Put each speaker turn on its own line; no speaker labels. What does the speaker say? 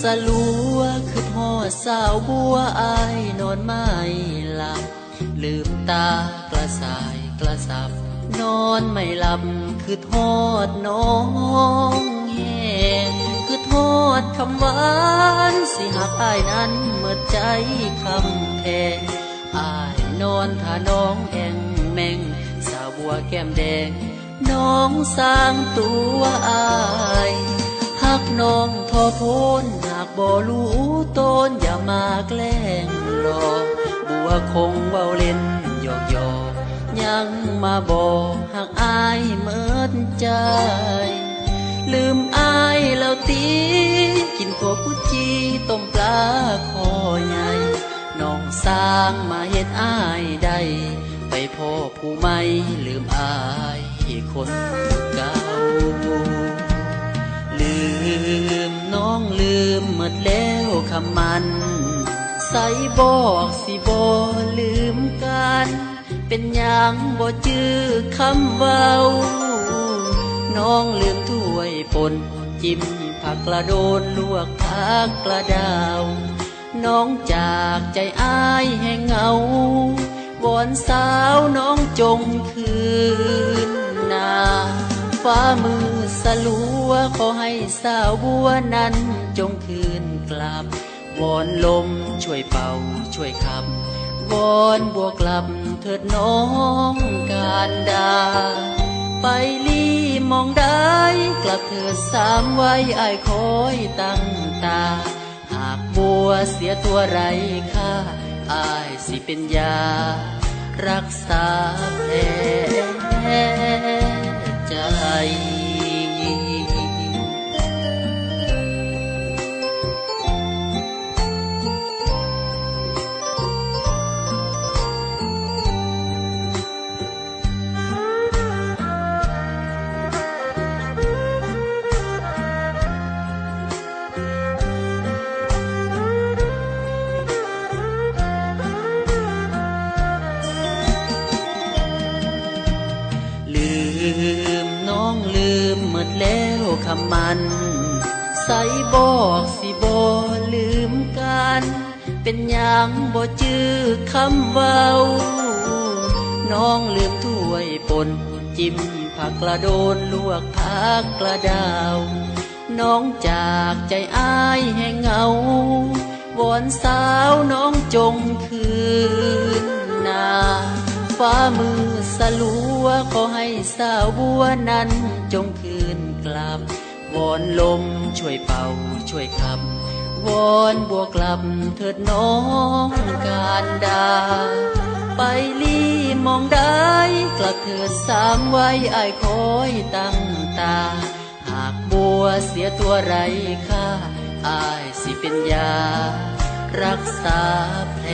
สลัวคือทอดสาวบัวอายนอนไม่หลับลืมตากระสายกระสับนอนไม่หลับคือทอดน้องแห้งคือทอดคำหวานสิหักอายนั้นเมื่อใจคำแพงอายนอนท่าน้องแองแมงสาวบัวแก้มแดงน้องสร้างตัวอายหักน้องทอพ้นหากบ่รู้ตนอย่ามาแกล้งหลอกบัวคงเบาเล่นหยอกหยอกยังมาบอกหักอายเมิดใจลืมอายแล้วตีกินโกกุจีต้มปลาคอใหญ่น้องสร้างมาเฮ็ดอายได้ไปพ่อผู้ไม่ลืมอายคนเก่าลืมน้องลืมหมดแล้วคำมันใส่บอกสิบ่ลืมกันเป็นอย่างบ่จื้อคำเว้าน้องลืมถ้วยป่นจิ้มผักกระโดนลวกผักกระดาวน้องจากใจอ้ายแห่งเงาวอนสาวน้องจงคืนนาฟ้ามือสลัวขอให้สาวบัวนั้นจงคืนกลับวอนลมช่วยเป่าช่วยขับวอนบัวกลับเถิดน้องการดาไปลี่มองได้กลับเถิดสามไว้อายคอยตั้งตาหากบัวเสียตัวไรค่าอายสิเป็นยารักษาแผลใจน้องลืมหมดแล้วคำมันใส่บอกสิบ่ลืมกันเป็นอย่างบ่จื้อคำเว้าน้องลืมถ้วยป่นจิ้มผักกระโดนลวกผักกระดาวน้องจากใจอ้ายแห่งเงาวอนสาวน้องจงคืนนาฟ้ามือสลัวขอให้สาวบัวนั้นจงคืนกลับวอนลมช่วยเป่าช่วยขับวอนบัวกลับเถิดน้องการดาไปลี่มองได้กลับเถิดสามไว้อายคอยตั้งตาหากบัวเสียตัวไรค่าอายสิเป็นยารักษาแผล